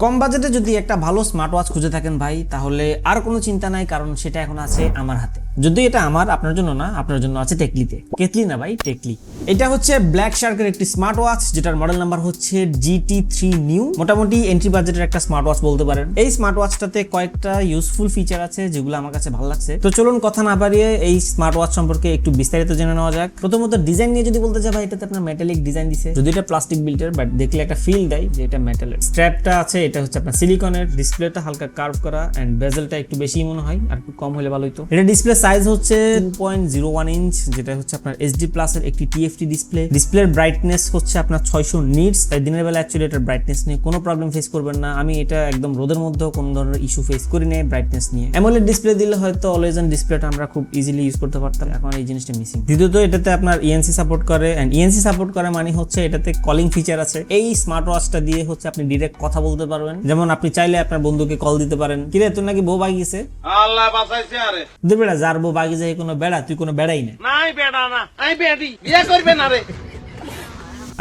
কম বাজেটে যদি একটা ভালো স্মার্ট ওয়াচ খুঁজে থাকেন ভাই, তাহলে আর কোনো চিন্তা নাই, কারণ সেটা এখন আছে আমার হাতে। যদি এটা আমার, আপনার জন্য না, আপনার জন্য আছে টেকলিতে। কেতলি না ভাই, টেকলি। এটা হচ্ছে ব্ল্যাক শার্কের একটি স্মার্ট ওয়াচ, যেটার মডেল নাম্বার হচ্ছে GT3 নিউ। মোটামুটি এন্ট্রি বাজেটের একটা স্মার্ট ওয়াচ বলতে পারেন। এই স্মার্ট ওয়াচটাতে কয়েকটা ইউজফুল ফিচার আছে যেগুলো আমার কাছে ভালো লাগছে। তো চলুন কথা না বাড়িয়ে এই স্মার্ট ওয়াচ সম্পর্কে একটু বিস্তারিত জেনে নেওয়া যাক। প্রথমত ডিজাইন নিয়ে যদি বলতে চাই ভাই, এটাতে আপনার মেটালিক ডিজাইন দিছে, যদি এটা প্লাস্টিক বিল্টের, বাট দেখলে একটা ফিল দেয় যে এটা মেটালের। স্ট্র্যাপটা আছে, এটা হচ্ছে আপনার সিলিকনের। ডিসপ্লেটা হালকা কার্ভ করা এন্ড বেজেলটা একটু বেশি মনে হয়, আর একটু কম হলে ভালো হতো। এটা ডিসপ্লে সাইজ হচ্ছে 2.01 ইঞ্চ, যেটা হচ্ছে আপনার HD প্লাস এর একটি TFT ডিসপ্লে। ডিসপ্লের ব্রাইটনেস হচ্ছে আপনার 600 নিটস, তাই দিনের বেলা অ্যাকচুয়ালি এটার ব্রাইটনেস নিয়ে কোনো প্রবলেম ফেস করবেন না। আমি এটা একদম রোদের মধ্যেও কোনো ধরনের ইস্যু ফেস করি নাই ব্রাইটনেস নিয়ে। অ্যামোলেড ডিসপ্লে দিলে হয়তো অলওয়েজ অন ডিসপ্লেটা আমরা খুব ইজিলি ইউজ করতে পারতাম, এখন এই জিনিসটা মিসিং। দ্বিতীয়ত এটাতে আপনার ENC সাপোর্ট করে, এন্ড ENC সাপোর্ট করে মানে হচ্ছে এটাতে কলিং ফিচার আছে। এই স্মার্ট ওয়াচটা দিয়ে হচ্ছে আপনি ডাইরেক্ট কথা বলতে পারবেন। যেমন আপনি চাইলে আপনার বন্ধুকে কল দিতে পারেন, কিরে তোর নাকি বউ বাগিয়েছে, আল্লাহ বাঁচাইছে। আরে দুই বেড়া, যার বউ বাগি যায় কোনো বেড়া, তুই কোনো বেড়াই না। নাই বেড়া না, আমি বেডি বিয়ে করবে না রে।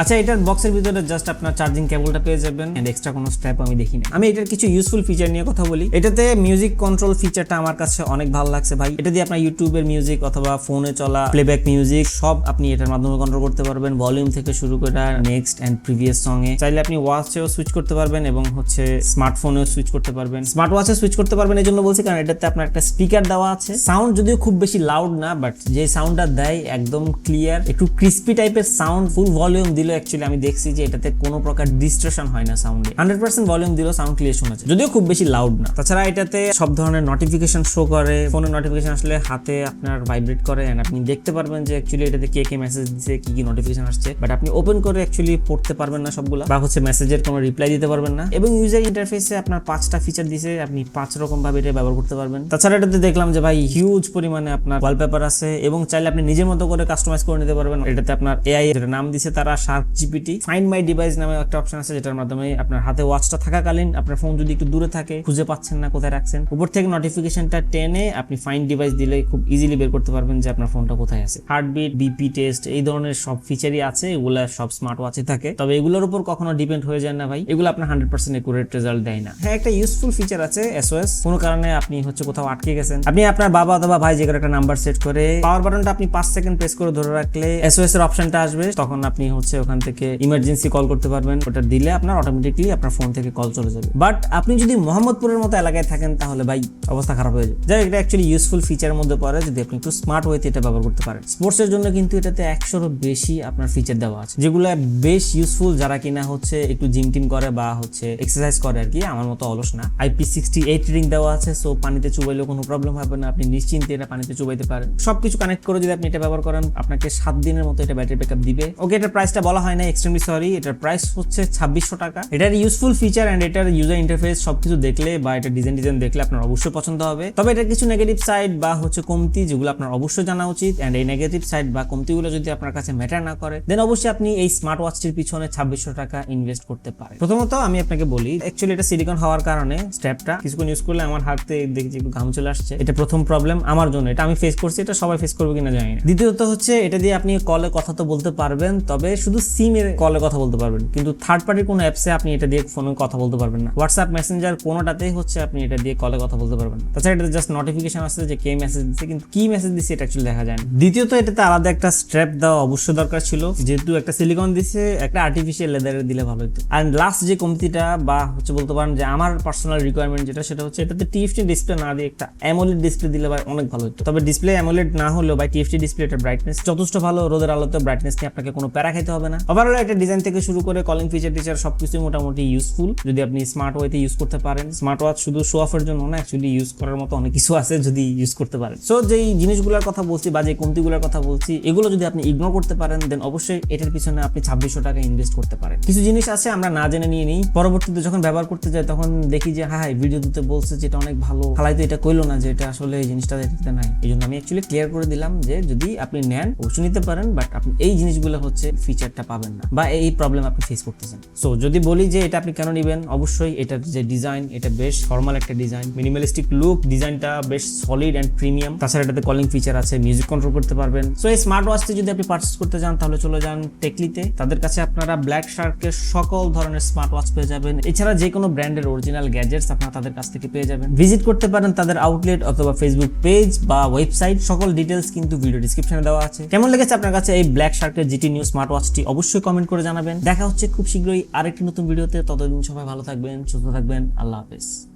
আচ্ছা, এটার বক্সের ভিতরে জাস্ট আপনার চার্জিং কেবলটা পেয়ে যাবেন, এন্ড এক্সট্রা কোনো স্ট্র্যাপ আমি দেখি না। আমি এটার কিছু ইউজফুল ফিচার নিয়ে কথা বলি। এটাতে মিউজিক কন্ট্রোল ফিচারটা আমার কাছে অনেক ভালো লাগছে ভাই। এটা দিয়ে আপনার ইউটিউবের মিউজিক অথবা ফোনে চলা প্লেব্যাক মিউজিক সব আপনি এটার মাধ্যমে কন্ট্রোল করতে পারবেন, ভলিউম থেকে শুরু করে নেক্সট এন্ড প্রিভিয়াস সং এ। চাইলে আপনি ওয়াচেও সুইচ করতে পারবেন এবং হচ্ছে স্মার্টফোনেও সুইচ করতে পারবেন। স্মার্ট ওয়াচে সুইচ করতে পারবেন এই জন্য বলছি কারণ এটাতে আপনার একটা স্পিকার দেওয়া আছে। সাউন্ড যদিও খুব বেশি লাউড না, বাট যে সাউন্ডটা দেয় একদম ক্লিয়ার, একটু ক্রিস্পি টাইপের সাউন্ড। ফুল ভলিউম দিলে অ্যাকচুয়ালি আমি দেখছি যে এটাতে কোনো প্রকার ডিস্ট্রেশন হয় না সাউন্ডে। 100% ভলিউম দিলেও সাউন্ড ক্লিয়ার শোনা যায়, যদিও খুব বেশি লাউড না। তাছাড়া এটাতে সব ধরনের নোটিফিকেশন শো করে। ফোনের নোটিফিকেশন আসলে হাতে আপনার ভাইব্রেট করে, এন্ড আপনি দেখতে পারবেন যে অ্যাকচুয়ালি এটাতে কে কে মেসেজ দিচ্ছে, কি কি নোটিফিকেশন আসছে, বাট আপনি ওপেন করে অ্যাকচুয়ালি পড়তে পারবেন না সবগুলা, বা হচ্ছে মেসেজের কোনো রিপ্লাই দিতে পারবেন না। এবং ইউজার ইন্টারফেসে আপনার 5টা ফিচার দিছে, আপনি 5 রকম ভাবে এটা ব্যবহার করতে পারবেন। তাছাড়া এটাতে দেখলাম যে ভাই হিউজ পরিমাণে আপনার ওয়ালপেপার আছে, এবং চাইলে আপনি নিজের মতো করে কাস্টমাইজ করে নিতে পারবেন। এটাতে আপনার AI এর নাম দিছে তারা Shark GPT। Find my device নামে একটা অপশন আছে, যেটার মাধ্যমে আপনার হাতে ওয়াচটা থাকাকালীন আপনার ফোন যদি একটু দূরে থাকে, খুঁজে পাচ্ছেন না কোথায় রাখছেন, উপর থেকে নোটিফিকেশনটা টেনে আপনি ফাইন্ড ডিভাইস দিলে খুব ইজিলি বের করতে পারবেন যে আপনার ফোনটা কোথায় আছে। হার্টবিট, BP টেস্ট, এই ধরনের সব ফিচারই আছে, এগুলা সব স্মার্ট ওয়াচে থাকে। তবে এগুলোর উপর কখনো ডিপেন্ড হয়ে যায় না ভাই, এগুলো আপনার 100% একুরেট রেজাল্ট দেয় না। হ্যাঁ, একটা ইউজফুল ফিচার আছে SOS। কোনো কারণে আপনি হচ্ছে কোথাও আটকে গেছেন, আপনি আপনার বাবা অথবা ভাই যে একটা নাম্বার সেট করে পাওয়ার বাটনটা আপনি 5 সেকেন্ড প্রেস করে ধরে রাখলে SOS এর অপশনটা আসবে, তখন আপনি হচ্ছে ওখান থেকে ইমার্জেন্সি কল করতে পারবেন। ওটা দিলে আপনার অটোমেটিকলি আপনার ফোন থেকে কল চলে যাবে। বাট আপনি যদি মোহাম্মদপুরের মতো এলাকায় থাকেন, তাহলে ভাই অবস্থা খারাপ হয়ে যাবে। যাই, এটা অ্যাকচুয়ালি ইউজফুল ফিচারের মধ্যে পড়ে যদি আপনি একটু স্মার্ট ওয়েতে এটা ব্যবহার করতে পারেন। স্পোর্টসের জন্য কিন্তু এটাতে 100-এরও বেশি আপনার ফিচার দেওয়া আছে, যেগুলো বেশ ইউজফুল যারা কিনা হচ্ছে একটু জিম টিম করে বা হচ্ছে এক্সারসাইজ করে আর কি, আমার মতো অলস না। IP68 রিডিং দেওয়া আছে, সো পানিতে চুবাইলেও কোনো প্রবলেম হবে না, আপনি নিশ্চিন্তে এটা পানিতে চুবাইতে পারেন। সবকিছু কানেক্ট করে যদি আপনি এটা ব্যবহার করেন, আপনাকে 7 দিনের মতো এটা ব্যাটারি ব্যাকআপ দিবে। ওকে, এটার প্রাইসটা বলা হয় না, এক্সট্রিমলি সরি। এটার প্রাইস হচ্ছে 2600 টাকা। এটার ইউজফুল ফিচার এন্ড এটার ইউজার ইন্টারফেস সবকিছু দেখলে বা এটা ডিজাইন দেখলে আপনার অবশ্যই পছন্দ হবে। তবে এটার কিছু নেগেটিভ সাইড বা হচ্ছে কমতি যেগুলো আপনার অবশ্যই জানা উচিত, এন্ড এই নেগেটিভ সাইড বা কমতিগুলো যদি আপনার কাছে ম্যাটার না করে, দেন অবশ্যই আপনি এই স্মার্ট ওয়াচটির পিছনে 2600 টাকা ইনভেস্ট করতে পারেন। প্রথমত আমি আপনাকে বলি, অ্যাকচুয়ালি এটা সিলিকন হওয়ার কারণে স্ট্র্যাপটা কিছুক্ষণ ইউজ করলে আমার হাতে দেখছি একটু ঘাম চলে আসছে। এটা প্রথম প্রবলেম আমার জন্য, এটা আমি ফেস করছি, এটা সবাই ফেস করবে কিনা জানি না। দ্বিতীয়ত হচ্ছে এটা দিয়ে আপনি কলে কথা তো বলতে পারবেন, তবে শুধু সিম এর কলে কথা বলতে পারবেন, কিন্তু থার্ড পার্টির কোনো অ্যাপসে আপনি এটা দিয়ে ফোনে কথা বলতে পারবেন না। হোয়াটসঅ্যাপ, মেসেঞ্জার কোনোটাতেই হচ্ছে আপনি এটা দিয়ে কলে কথা বলতে পারবেন না। তাছাড়া এটাতে জাস্ট নোটিফিকেশন আসছে যে কে মেসেজ দিচ্ছে, কিন্তু কি মেসেজ দিচ্ছে এটা অ্যাকচুয়ালি দেখা যায় না। দ্বিতীয়ত এটাতে আলাদা একটা স্ট্র্যাপ দেওয়া অবশ্যই দরকার ছিল, যেহেতু একটা সিলিকন দিচ্ছে, একটা আর্টিফিশিয়াল লেদারের দিলে ভালো হতো। আর লাস্ট যে কমতিটা বা হচ্ছে বলতে পারেন যে আমার পার্সোনাল রিকোয়ারমেন্ট যেটা, সেটা হচ্ছে এটাতে TFT ডিসপ্লে না দিয়ে একটা অ্যামোলেড ডিসপ্লে দিলে ভাই অনেক ভালো হতো। তবে ডিসপ্লে অ্যামোলেড না হলেও বা TFT ডিসপ্লে এটার ব্রাইটনেস যথেষ্ট ভালো, রোদের আলোতে ব্রাইটনেস নিয়ে আপনাকে কোনো প্যারা খাইতে হবে না। ওভারঅল একটা ডিজাইন থেকে শুরু করে কলিং ফিচার টিচার সবকিছু মোটামুটি ইউজফুল যদি আপনি স্মার্ট ওয়েতে ইউজ করতে পারেন। স্মার্ট ওয়াচ শুধু শো অফের জন্য না, অ্যাকচুয়ালি ইউজ করার মতো অনেক কিছু আছে যদি ইউজ করতে পারেন। সো যেই জিনিসগুলোর কথা বলছি বা যে কমতিগুলোর কথা বলছি, এগুলো যদি আপনি ইগনোর করতে পারেন, দেন অবশ্যই এটার পিছনে আপনি 2600 টাকা ইনভেস্ট করতে পারেন। কিছু জিনিস আছে আমরা না জেনে নিয়ে নিই, পরবর্তীতে যখন ব্যবহার করতে যাই তখন দেখি যে হ্যাঁ ভিডিও দিতে বলছে যেটা অনেক ভালো, খালাই তো এটা কইলো না যে এটা আসলে এই জিনিসটা এটাতে নাই। এই জন্য আমি অ্যাকচুয়ালি ক্লিয়ার করে দিলাম যে যদি আপনি নেন অবশ্যই নিতে পারেন, বাট আপনি এই জিনিসগুলো হচ্ছে ফিচারটা এটা পাবেন না, বা এই প্রবলেম আপনি ফেস করতেছেন। সো যদি বলি যে এটা আপনি কেন নেবেন, অবশ্যই এটার যে ডিজাইন, এটা বেশ ফর্মাল একটা ডিজাইন, মিনিমালিস্টিক লুক, ডিজাইনটা বেশ সলিড অ্যান্ড প্রিমিয়াম। তাছাড়া এটাতে কলিং ফিচার আছে, মিউজিক কন্ট্রোল করতে পারবেন। সো এই স্মার্ট ওয়াচটি যদি আপনি পারচেস করতে চান তাহলে চলে যান টেকলিতে। তাদের কাছে আপনারা ব্ল্যাক শার্কের সকল ধরনের স্মার্ট ওয়াচ পেয়ে যাবেন। এছাড়া যে কোনো ব্র্যান্ডের অরিজিনাল গ্যাজেটস আপনারা তাদের কাছ থেকে পেয়ে যাবেন। ভিজিট করতে পারেন তাদের আউটলেট অথবা ফেসবুক পেজ বা ওয়েবসাইট, সকল ডিটেলস কিন্তু ভিডিও ডিসক্রিপশনে দেওয়া আছে। কেমন লেগেছে আপনার কাছে এই ব্ল্যাক শার্কের জিটি নিউ স্মার্ট ওয়াচটি অবশ্যই কমেন্ট করে জানাবেন। দেখা হচ্ছে খুব শীঘ্রই আরেকটি নতুন ভিডিওতে। ততদিন সবাই ভালো থাকবেন, সুস্থ থাকবেন। আল্লাহ হাফেজ।